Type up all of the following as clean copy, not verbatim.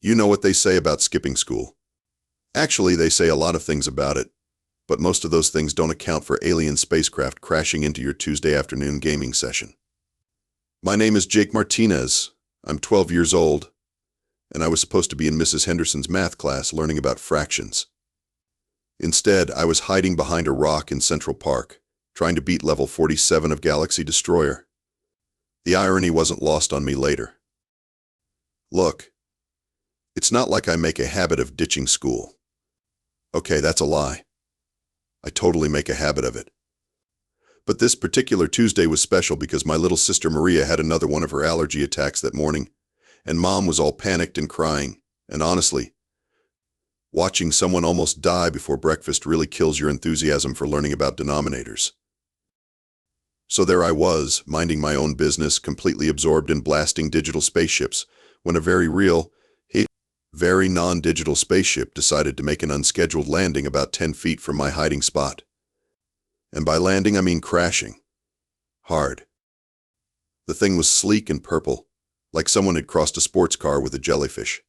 You know what they say about skipping school. Actually, they say a lot of things about it, but most of those things don't account for alien spacecraft crashing into your Tuesday afternoon gaming session. My name is Jake Martinez. I'm 12 years old, and I was supposed to be in Mrs. Henderson's math class learning about fractions. Instead, I was hiding behind a rock in Central Park, trying to beat level 47 of Galaxy Destroyer. The irony wasn't lost on me later. Look, it's not like I make a habit of ditching school. Okay, that's a lie. I totally make a habit of it. But this particular Tuesday was special because my little sister Maria had another one of her allergy attacks that morning, and Mom was all panicked and crying, and honestly, watching someone almost die before breakfast really kills your enthusiasm for learning about denominators. So there I was, minding my own business, completely absorbed in blasting digital spaceships, when a very real, very non-digital spaceship decided to make an unscheduled landing about 10 feet from my hiding spot. And by landing, I mean crashing. Hard. The thing was sleek and purple, like someone had crossed a sports car with a jellyfish.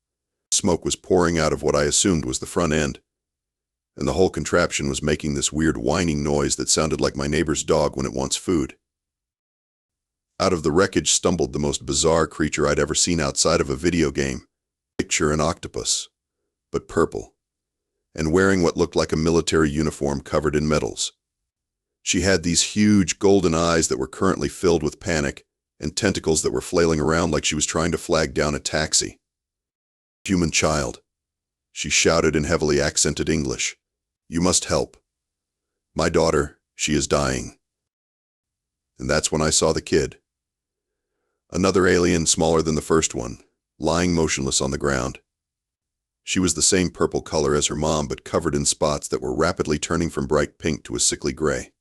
Smoke was pouring out of what I assumed was the front end, and the whole contraption was making this weird whining noise that sounded like my neighbor's dog when it wants food. Out of the wreckage stumbled the most bizarre creature I'd ever seen outside of a video game. Picture an octopus, but purple, and wearing what looked like a military uniform covered in medals. She had these huge golden eyes that were currently filled with panic, and tentacles that were flailing around like she was trying to flag down a taxi. "Human child," she shouted in heavily accented English. "You must help. My daughter, she is dying." And that's when I saw the kid. Another alien smaller than the first one, lying motionless on the ground. She was the same purple color as her mom, but covered in spots that were rapidly turning from bright pink to a sickly gray.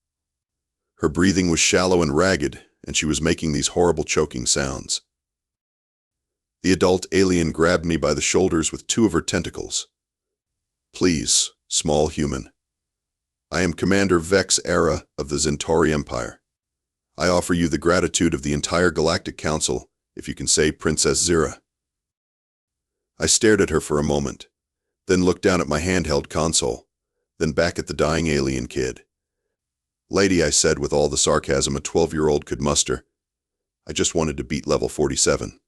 Her breathing was shallow and ragged, and she was making these horrible choking sounds. The adult alien grabbed me by the shoulders with two of her tentacles. "Please, small human. I am Commander Vex'ara of the Zentauri Empire. I offer you the gratitude of the entire Galactic Council if you can save Princess Zira." I stared at her for a moment, then looked down at my handheld console, then back at the dying alien kid. "Lady," I said with all the sarcasm a 12-year-old could muster, "I just wanted to beat level 47.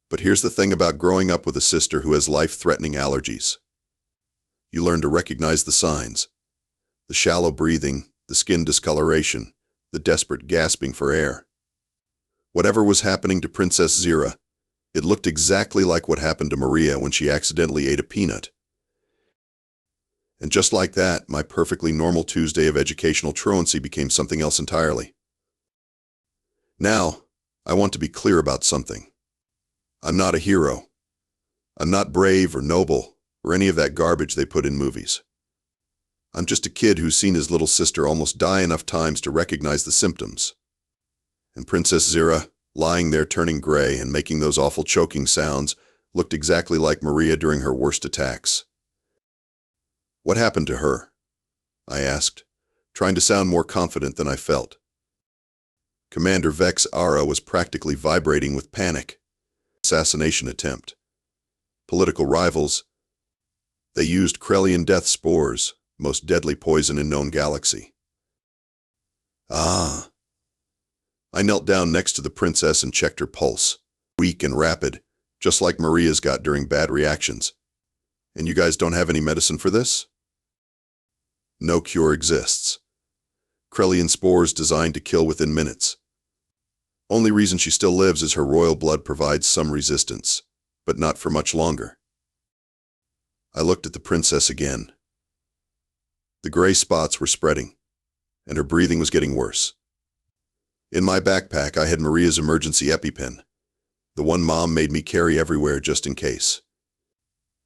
But here's the thing about growing up with a sister who has life-threatening allergies. You learn to recognize the signs. The shallow breathing, the skin discoloration, the desperate gasping for air. Whatever was happening to Princess Zira, it looked exactly like what happened to Maria when she accidentally ate a peanut. And just like that, my perfectly normal Tuesday of educational truancy became something else entirely. Now, I want to be clear about something. I'm not a hero. I'm not brave or noble or any of that garbage they put in movies. I'm just a kid who's seen his little sister almost die enough times to recognize the symptoms. And Princess Zira, lying there turning gray and making those awful choking sounds, looked exactly like Maria during her worst attacks. "What happened to her?" I asked, trying to sound more confident than I felt. Commander Vex'ara was practically vibrating with panic. Assassination attempt. Political rivals. They used Krellian death spores, most deadly poison in known galaxy. Ah. I knelt down next to the princess and checked her pulse. Weak and rapid, just like Maria's got during bad reactions. "And you guys don't have any medicine for this?" "No cure exists. Krellian spores designed to kill within minutes. Only reason she still lives is her royal blood provides some resistance, but not for much longer." I looked at the princess again. The gray spots were spreading, and her breathing was getting worse. In my backpack, I had Maria's emergency EpiPen, the one Mom made me carry everywhere just in case.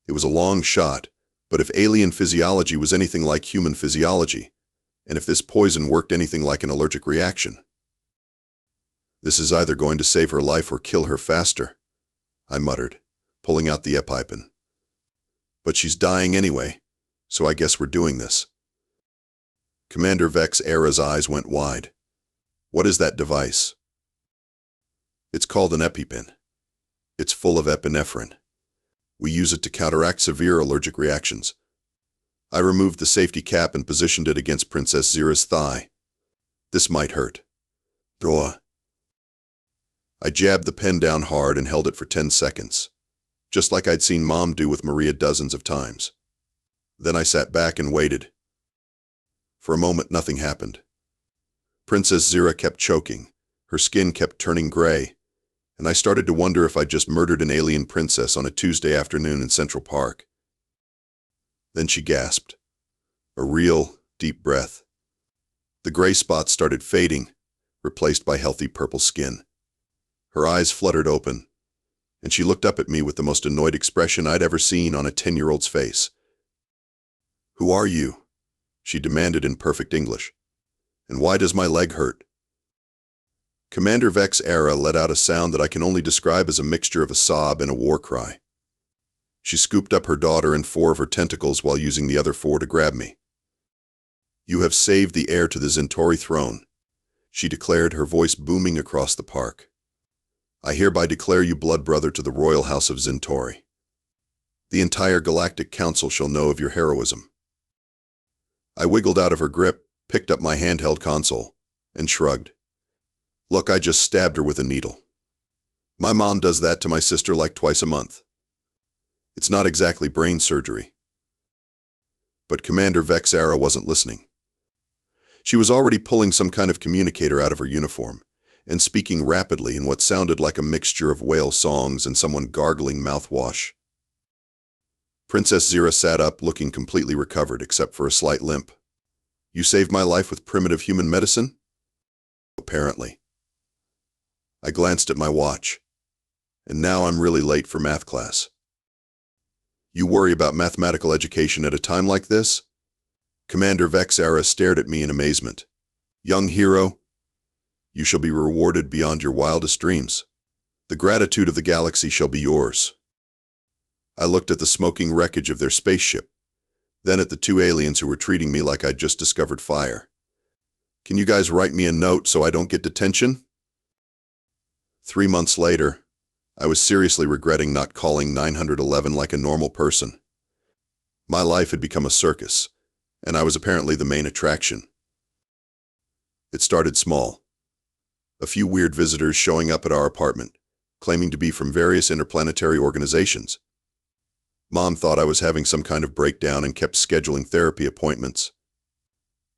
It was a long shot, but if alien physiology was anything like human physiology, and if this poison worked anything like an allergic reaction, this is either going to save her life or kill her faster, I muttered, pulling out the EpiPen. "But she's dying anyway, so I guess we're doing this." Commander Vex'ara's eyes went wide. "What is that device?" "It's called an EpiPen. It's full of epinephrine. We use it to counteract severe allergic reactions. I removed the safety cap and positioned it against Princess Zira's thigh. This might hurt. Duh. I jabbed the pen down hard and held it for 10 seconds, just like I'd seen Mom do with Maria dozens of times. Then I sat back and waited. For a moment, nothing happened. Princess Zira kept choking. Her skin kept turning gray, and I started to wonder if I'd just murdered an alien princess on a Tuesday afternoon in Central Park. Then she gasped. A real, deep breath. The gray spots started fading, replaced by healthy purple skin. Her eyes fluttered open, and she looked up at me with the most annoyed expression I'd ever seen on a 10-year-old's face. "Who are you?" she demanded in perfect English. "And why does my leg hurt?" Commander Vex'ara let out a sound that I can only describe as a mixture of a sob and a war cry. She scooped up her daughter and 4 of her tentacles while using the other 4 to grab me. "You have saved the heir to the Zentauri throne," she declared, her voice booming across the park. "I hereby declare you blood brother to the royal house of Zentauri. The entire Galactic Council shall know of your heroism." I wiggled out of her grip, picked up my handheld console, and shrugged. Look, I just stabbed her with a needle. My mom does that to my sister like twice a month. It's not exactly brain surgery. But Commander Vex'ara wasn't listening. She was already pulling some kind of communicator out of her uniform and speaking rapidly in what sounded like a mixture of whale songs and someone gargling mouthwash. Princess Zira sat up, looking completely recovered except for a slight limp. "You saved my life with primitive human medicine?" "Apparently." I glanced at my watch. "And now I'm really late for math class." "You worry about mathematical education at a time like this?" Commander Vex'ara stared at me in amazement. "Young hero, you shall be rewarded beyond your wildest dreams. The gratitude of the galaxy shall be yours." I looked at the smoking wreckage of their spaceship, then at the 2 aliens who were treating me like I'd just discovered fire. "Can you guys write me a note so I don't get detention?" 3 months later, I was seriously regretting not calling 911 like a normal person. My life had become a circus, and I was apparently the main attraction. It started small. A few weird visitors showing up at our apartment, claiming to be from various interplanetary organizations. Mom thought I was having some kind of breakdown and kept scheduling therapy appointments.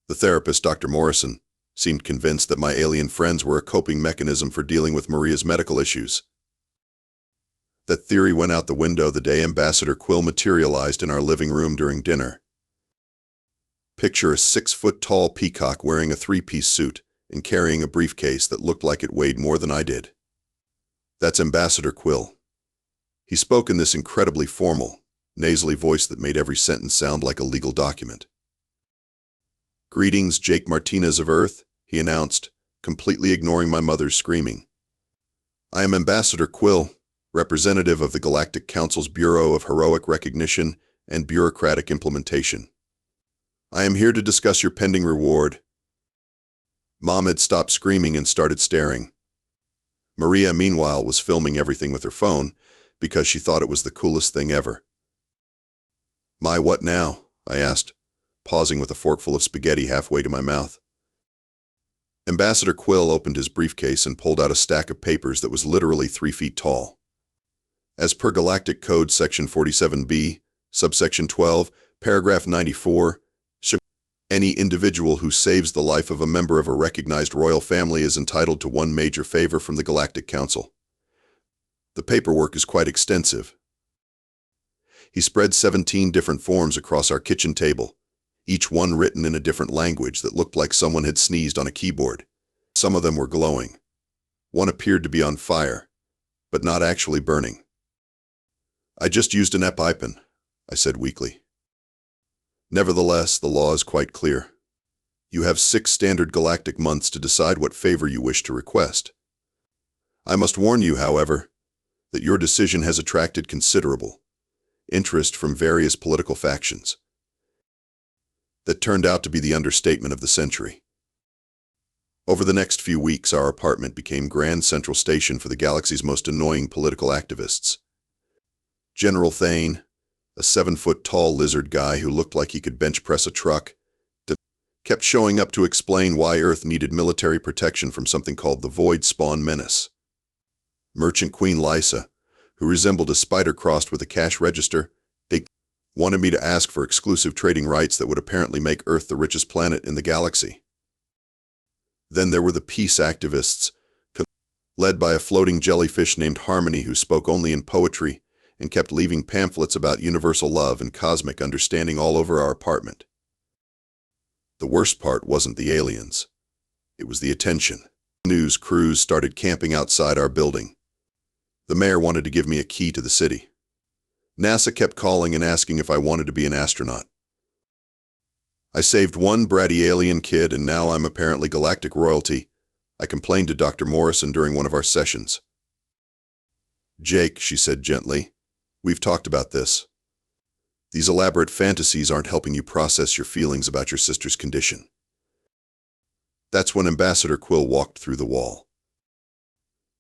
The therapist, Dr. Morrison, seemed convinced that my alien friends were a coping mechanism for dealing with Maria's medical issues. That theory went out the window the day Ambassador Quill materialized in our living room during dinner. Picture a 6-foot-tall peacock wearing a 3-piece suit and carrying a briefcase that looked like it weighed more than I did. That's Ambassador Quill. He spoke in this incredibly formal, nasally voice that made every sentence sound like a legal document. "Greetings, Jake Martinez of Earth," he announced, completely ignoring my mother's screaming. "I am Ambassador Quill, representative of the Galactic Council's Bureau of Heroic Recognition and Bureaucratic Implementation. I am here to discuss your pending reward." Mom had stopped screaming and started staring. Maria, meanwhile, was filming everything with her phone because she thought it was the coolest thing ever. "My what now?" I asked, pausing with a forkful of spaghetti halfway to my mouth. Ambassador Quill opened his briefcase and pulled out a stack of papers that was literally 3 feet tall. As per Galactic Code Section 47B, Subsection 12, Paragraph 94, any individual who saves the life of a member of a recognized royal family is entitled to 1 major favor from the Galactic Council. The paperwork is quite extensive. He spread 17 different forms across our kitchen table, each one written in a different language that looked like someone had sneezed on a keyboard. Some of them were glowing. One appeared to be on fire, but not actually burning. "I just used an EpiPen," I said weakly. "Nevertheless, the law is quite clear. You have 6 standard galactic months to decide what favor you wish to request. I must warn you, however, that your decision has attracted considerable interest from various political factions. That turned out to be the understatement of the century. Over the next few weeks, our apartment became Grand Central Station for the galaxy's most annoying political activists. General Thane, a 7-foot-tall lizard guy who looked like he could bench press a truck, kept showing up to explain why Earth needed military protection from something called the Void Spawn Menace. Merchant Queen Lysa, who resembled a spider crossed with a cash register, they wanted me to ask for exclusive trading rights that would apparently make Earth the richest planet in the galaxy. Then there were the peace activists, led by a floating jellyfish named Harmony who spoke only in poetry and kept leaving pamphlets about universal love and cosmic understanding all over our apartment. The worst part wasn't the aliens. It was the attention. News crews started camping outside our building. The mayor wanted to give me a key to the city. NASA kept calling and asking if I wanted to be an astronaut. I saved one bratty alien kid and now I'm apparently galactic royalty, I complained to Dr. Morrison during one of our sessions. Jake, she said gently, we've talked about this. These elaborate fantasies aren't helping you process your feelings about your sister's condition. That's when Ambassador Quill walked through the wall.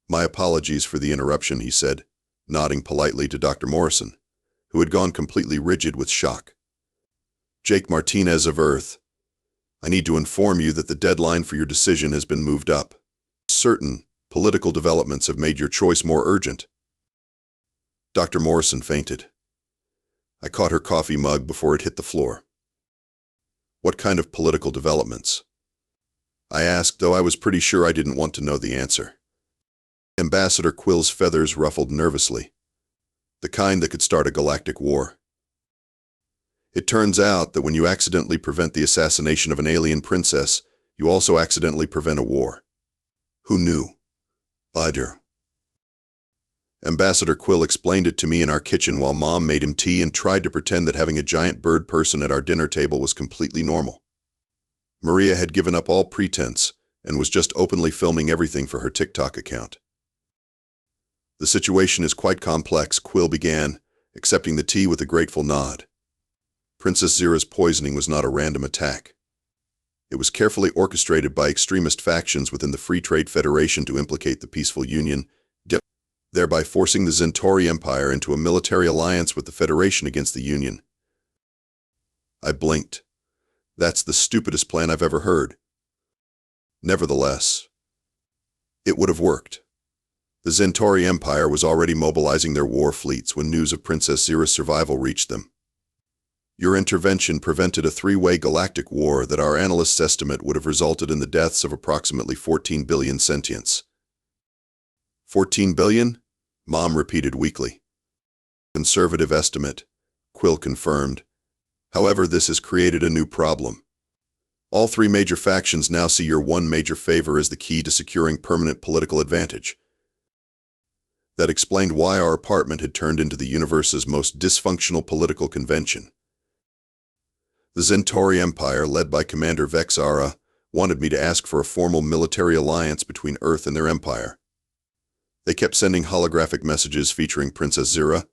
My apologies for the interruption, he said, nodding politely to Dr. Morrison, who had gone completely rigid with shock. Jake Martinez of Earth, I need to inform you that the deadline for your decision has been moved up. Certain political developments have made your choice more urgent. Dr. Morrison fainted. I caught her coffee mug before it hit the floor. What kind of political developments? I asked, though I was pretty sure I didn't want to know the answer. Ambassador Quill's feathers ruffled nervously. The kind that could start a galactic war. It turns out that when you accidentally prevent the assassination of an alien princess, you also accidentally prevent a war. Who knew? I do. Ambassador Quill explained it to me in our kitchen while Mom made him tea and tried to pretend that having a giant bird person at our dinner table was completely normal. Maria had given up all pretense and was just openly filming everything for her TikTok account. The situation is quite complex, Quill began, accepting the tea with a grateful nod. Princess Zira's poisoning was not a random attack. It was carefully orchestrated by extremist factions within the Free Trade Federation to implicate the Peaceful Union, thereby forcing the Zentauri Empire into a military alliance with the Federation against the Union. I blinked. That's the stupidest plan I've ever heard. Nevertheless, it would have worked. The Zentauri Empire was already mobilizing their war fleets when news of Princess Zira's survival reached them. Your intervention prevented a 3-way galactic war that our analysts estimate would have resulted in the deaths of approximately 14 billion sentients. 14 billion? Mom repeated weakly. Conservative estimate, Quill confirmed. However, this has created a new problem. All 3 major factions now see your one major favor as the key to securing permanent political advantage. That explained why our apartment had turned into the universe's most dysfunctional political convention. The Zentauri Empire, led by Commander Vex'ara, wanted me to ask for a formal military alliance between Earth and their empire. They kept sending holographic messages featuring Princess Zira,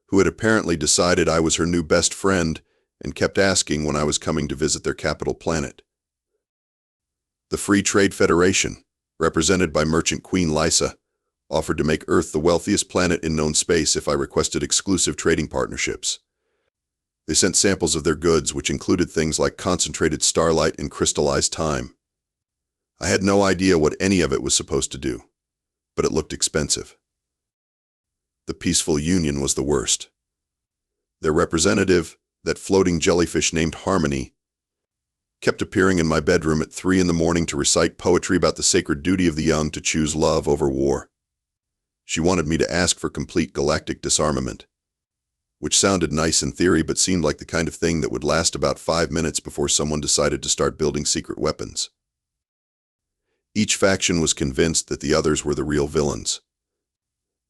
who had apparently decided I was her new best friend and kept asking when I was coming to visit their capital planet. The Free Trade Federation, represented by Merchant Queen Lysa, offered to make Earth the wealthiest planet in known space if I requested exclusive trading partnerships. They sent samples of their goods, which included things like concentrated starlight and crystallized time. I had no idea what any of it was supposed to do, but it looked expensive. The Peaceful Union was the worst. Their representative, that floating jellyfish named Harmony, kept appearing in my bedroom at 3 in the morning to recite poetry about the sacred duty of the young to choose love over war. She wanted me to ask for complete galactic disarmament, which sounded nice in theory but seemed like the kind of thing that would last about 5 minutes before someone decided to start building secret weapons. Each faction was convinced that the others were the real villains.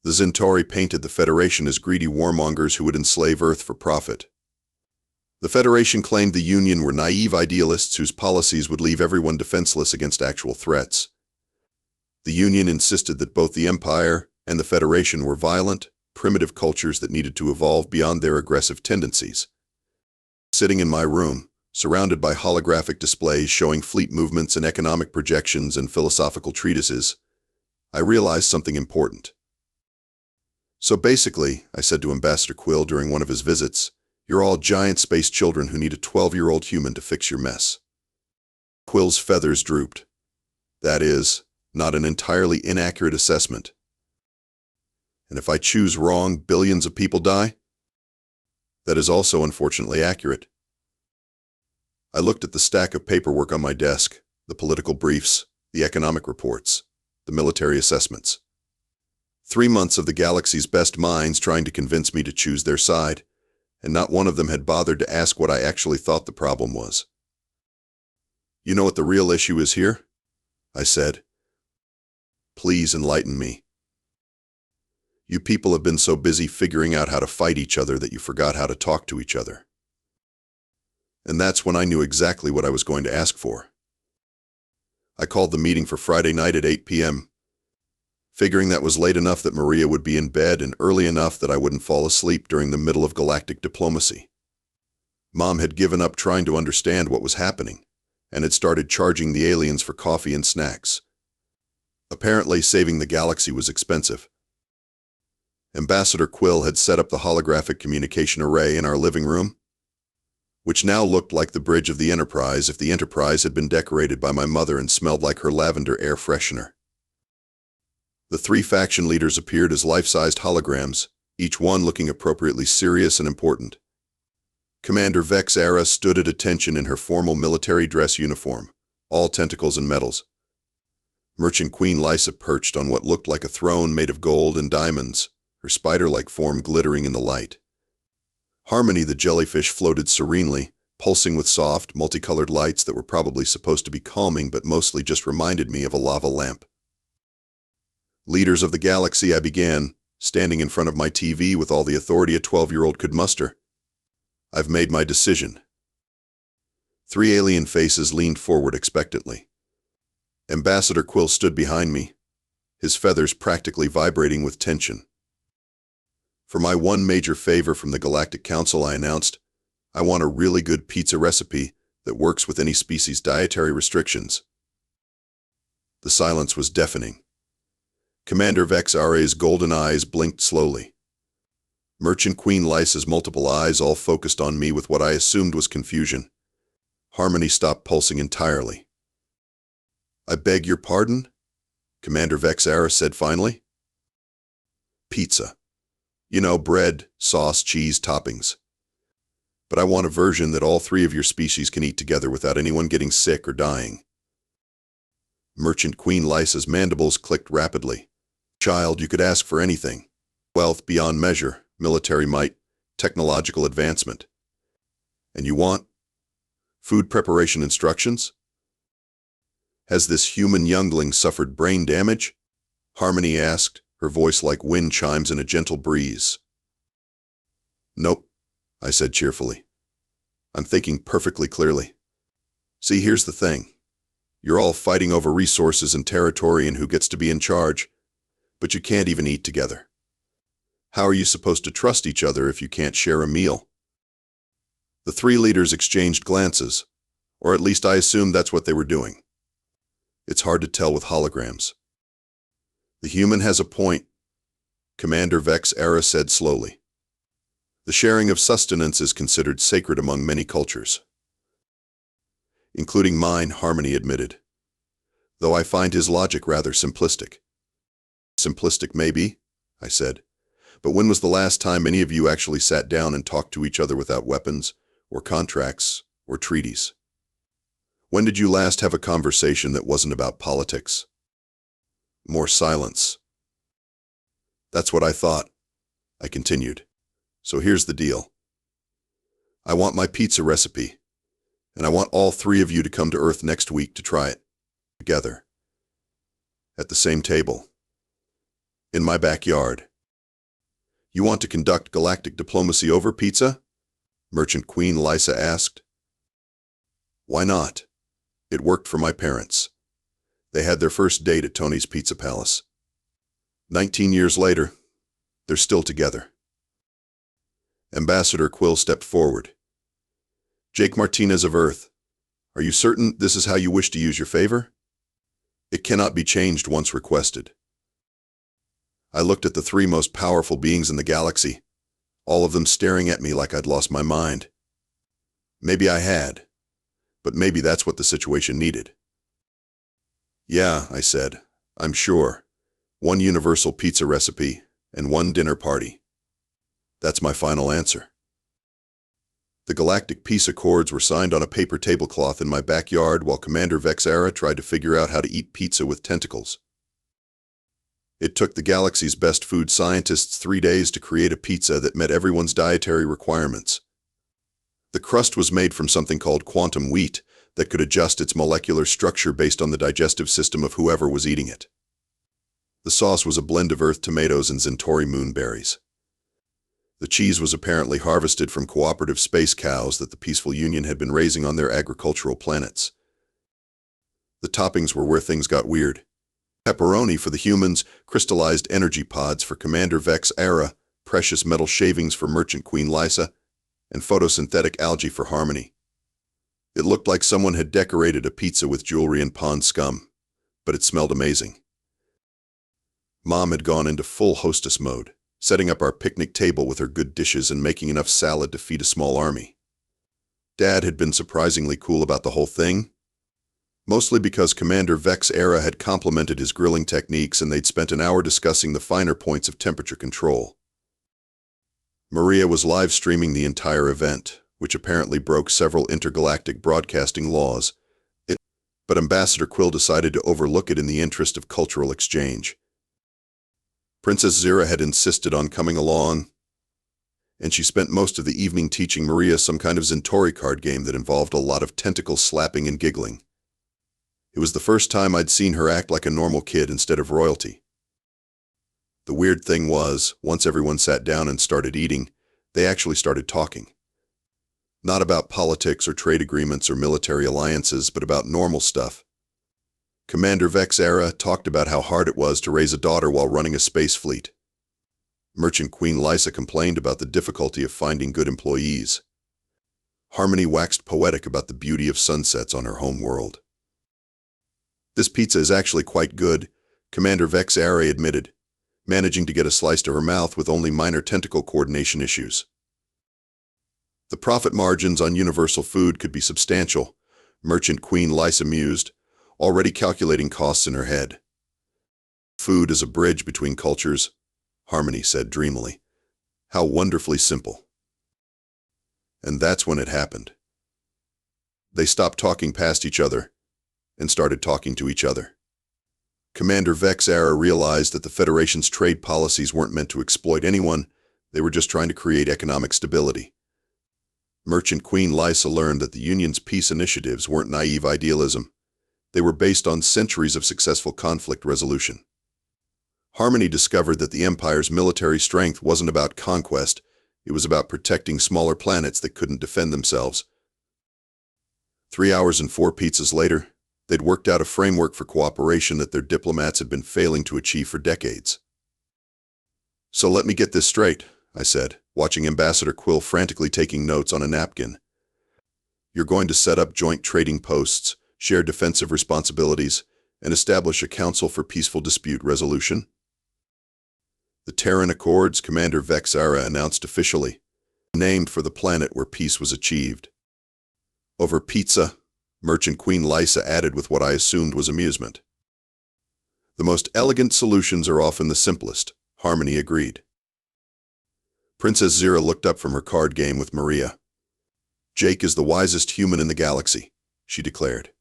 The Zentauri painted the Federation as greedy warmongers who would enslave Earth for profit. The Federation claimed the Union were naive idealists whose policies would leave everyone defenseless against actual threats. The Union insisted that both the Empire and the Federation were violent, primitive cultures that needed to evolve beyond their aggressive tendencies. Sitting in my room, surrounded by holographic displays showing fleet movements and economic projections and philosophical treatises, I realized something important. So basically, I said to Ambassador Quill during one of his visits, you're all giant space children who need a 12-year-old human to fix your mess. Quill's feathers drooped. That is, not an entirely inaccurate assessment. And if I choose wrong, billions of people die? That is also unfortunately accurate. I looked at the stack of paperwork on my desk, the political briefs, the economic reports, the military assessments. 3 months of the galaxy's best minds trying to convince me to choose their side, and not one of them had bothered to ask what I actually thought the problem was. You know what the real issue is here? I said. Please enlighten me. You people have been so busy figuring out how to fight each other that you forgot how to talk to each other. And that's when I knew exactly what I was going to ask for. I called the meeting for Friday night at 8 p.m., figuring that was late enough that Maria would be in bed and early enough that I wouldn't fall asleep during the middle of galactic diplomacy. Mom had given up trying to understand what was happening, and had started charging the aliens for coffee and snacks. Apparently, saving the galaxy was expensive. Ambassador Quill had set up the holographic communication array in our living room, which now looked like the bridge of the Enterprise if the Enterprise had been decorated by my mother and smelled like her lavender air freshener. The 3 faction leaders appeared as life-sized holograms, each one looking appropriately serious and important. Commander Vex'ara stood at attention in her formal military dress uniform, all tentacles and metals. Merchant Queen Lysa perched on what looked like a throne made of gold and diamonds, her spider-like form glittering in the light. Harmony the jellyfish floated serenely, pulsing with soft, multicolored lights that were probably supposed to be calming but mostly just reminded me of a lava lamp. Leaders of the galaxy, I began, standing in front of my TV with all the authority a 12-year-old could muster. I've made my decision. 3 alien faces leaned forward expectantly. Ambassador Quill stood behind me, his feathers practically vibrating with tension. For my one major favor from the Galactic Council, I announced, I want a really good pizza recipe that works with any species' dietary restrictions. The silence was deafening. Commander Vex'ara's golden eyes blinked slowly. Merchant Queen Lysa's multiple eyes all focused on me with what I assumed was confusion. Harmony stopped pulsing entirely. I beg your pardon? Commander Vex'ara said finally. Pizza. You know, bread, sauce, cheese, toppings. But I want a version that all 3 of your species can eat together without anyone getting sick or dying. Merchant Queen Lysa's mandibles clicked rapidly. Child, you could ask for anything. Wealth beyond measure, military might, technological advancement. And you want? Food preparation instructions? Has this human youngling suffered brain damage? Harmony asked, her voice like wind chimes in a gentle breeze. Nope, I said cheerfully. I'm thinking perfectly clearly. See, here's the thing. You're all fighting over resources and territory and who gets to be in charge, but you can't even eat together. How are you supposed to trust each other if you can't share a meal? The 3 leaders exchanged glances, or at least I assumed that's what they were doing. It's hard to tell with holograms. The human has a point, Commander Vex'ara said slowly. The sharing of sustenance is considered sacred among many cultures. Including mine, Harmony admitted. Though I find his logic rather simplistic. Simplistic maybe, I said. But when was the last time any of you actually sat down and talked to each other without weapons, or contracts, or treaties? When did you last have a conversation that wasn't about politics? More silence. That's what I thought, I continued. So here's the deal. I want my pizza recipe, and I want all 3 of you to come to Earth next week to try it, together. At the same table. In my backyard. You want to conduct galactic diplomacy over pizza? Merchant Queen Lysa asked. Why not? It worked for my parents. They had their first date at Tony's Pizza Palace. 19 years later, they're still together. Ambassador Quill stepped forward. Jake Martinez of Earth, are you certain this is how you wish to use your favor? It cannot be changed once requested. I looked at the three most powerful beings in the galaxy, all of them staring at me like I'd lost my mind. Maybe I had, but maybe that's what the situation needed. Yeah, I said, I'm sure. One universal pizza recipe and one dinner party. That's my final answer. The galactic peace accords were signed on a paper tablecloth in my backyard while Commander Vex'ara tried to figure out how to eat pizza with tentacles. It took the galaxy's best food scientists 3 days to create a pizza that met everyone's dietary requirements. The crust was made from something called quantum wheat that could adjust its molecular structure based on the digestive system of whoever was eating it. The sauce was a blend of Earth tomatoes and Zentauri moonberries. The cheese was apparently harvested from cooperative space cows that the Peaceful Union had been raising on their agricultural planets. The toppings were where things got weird. Pepperoni for the humans, crystallized energy pods for Commander Vex'ara, precious metal shavings for Merchant Queen Lysa, and photosynthetic algae for Harmony. It looked like someone had decorated a pizza with jewelry and pond scum, but it smelled amazing. Mom had gone into full hostess mode, setting up our picnic table with her good dishes and making enough salad to feed a small army. Dad had been surprisingly cool about the whole thing, mostly because Commander Vex'ara had complimented his grilling techniques and they'd spent an hour discussing the finer points of temperature control. Maria was live streaming the entire event, which apparently broke several intergalactic broadcasting laws. But Ambassador Quill decided to overlook it in the interest of cultural exchange. Princess Zira had insisted on coming along, and she spent most of the evening teaching Maria some kind of Zentauri card game that involved a lot of tentacle slapping and giggling. It was the first time I'd seen her act like a normal kid instead of royalty. The weird thing was, once everyone sat down and started eating, they actually started talking. Not about politics or trade agreements or military alliances, but about normal stuff. Commander Vex'ara talked about how hard it was to raise a daughter while running a space fleet. Merchant Queen Lysa complained about the difficulty of finding good employees. Harmony waxed poetic about the beauty of sunsets on her home world. This pizza is actually quite good, Commander Vex'ara admitted, managing to get a slice to her mouth with only minor tentacle coordination issues. The profit margins on universal food could be substantial, Merchant Queen Lysa mused, already calculating costs in her head. Food is a bridge between cultures, Harmony said dreamily. How wonderfully simple. And that's when it happened. They stopped talking past each other and started talking to each other. Commander Vex'ara realized that the Federation's trade policies weren't meant to exploit anyone, they were just trying to create economic stability. Merchant Queen Lysa learned that the Union's peace initiatives weren't naive idealism. They were based on centuries of successful conflict resolution. Harmony discovered that the Empire's military strength wasn't about conquest, it was about protecting smaller planets that couldn't defend themselves. 3 hours and 4 pizzas later, they'd worked out a framework for cooperation that their diplomats had been failing to achieve for decades. So let me get this straight, I said, watching Ambassador Quill frantically taking notes on a napkin. You're going to set up joint trading posts, share defensive responsibilities, and establish a council for peaceful dispute resolution? The Terran Accords, Commander Vex'ara announced officially, named for the planet where peace was achieved. Over pizza, Merchant Queen Lysa added with what I assumed was amusement. The most elegant solutions are often the simplest, Harmony agreed. Princess Zira looked up from her card game with Maria. Jake is the wisest human in the galaxy, she declared.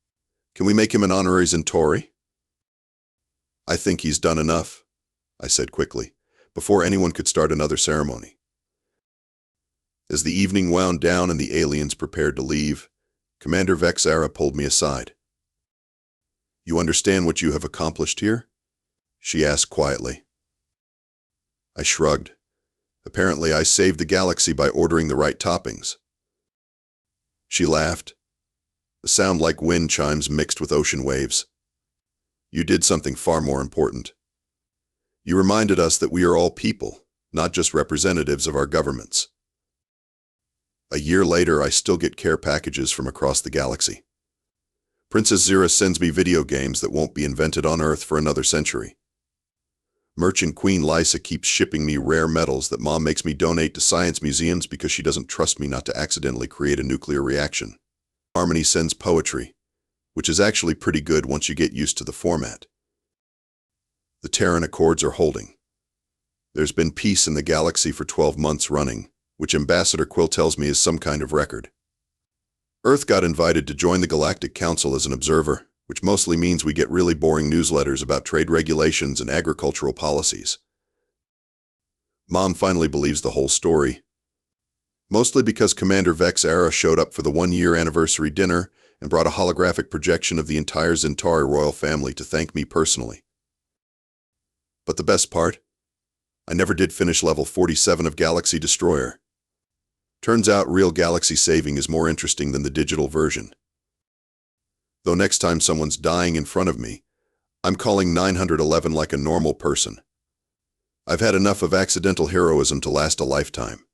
Can we make him an honorary Zentauri? I think he's done enough, I said quickly, before anyone could start another ceremony. As the evening wound down and the aliens prepared to leave, Commander Vex'ara pulled me aside. You understand what you have accomplished here? She asked quietly. I shrugged. Apparently I saved the galaxy by ordering the right toppings. She laughed, a sound like wind chimes mixed with ocean waves. You did something far more important. You reminded us that we are all people, not just representatives of our governments. A year later, I still get care packages from across the galaxy. Princess Zira sends me video games that won't be invented on Earth for another century. Merchant Queen Lysa keeps shipping me rare metals that Mom makes me donate to science museums because she doesn't trust me not to accidentally create a nuclear reaction. Harmony sends poetry, which is actually pretty good once you get used to the format. The Terran Accords are holding. There's been peace in the galaxy for 12 months running, which Ambassador Quill tells me is some kind of record. Earth got invited to join the Galactic Council as an observer, which mostly means we get really boring newsletters about trade regulations and agricultural policies. Mom finally believes the whole story, mostly because Commander Vex'ara showed up for the one-year anniversary dinner and brought a holographic projection of the entire Zentauri royal family to thank me personally. But the best part? I never did finish level 47 of Galaxy Destroyer. Turns out real galaxy saving is more interesting than the digital version. Though next time someone's dying in front of me, I'm calling 911 like a normal person. I've had enough of accidental heroism to last a lifetime.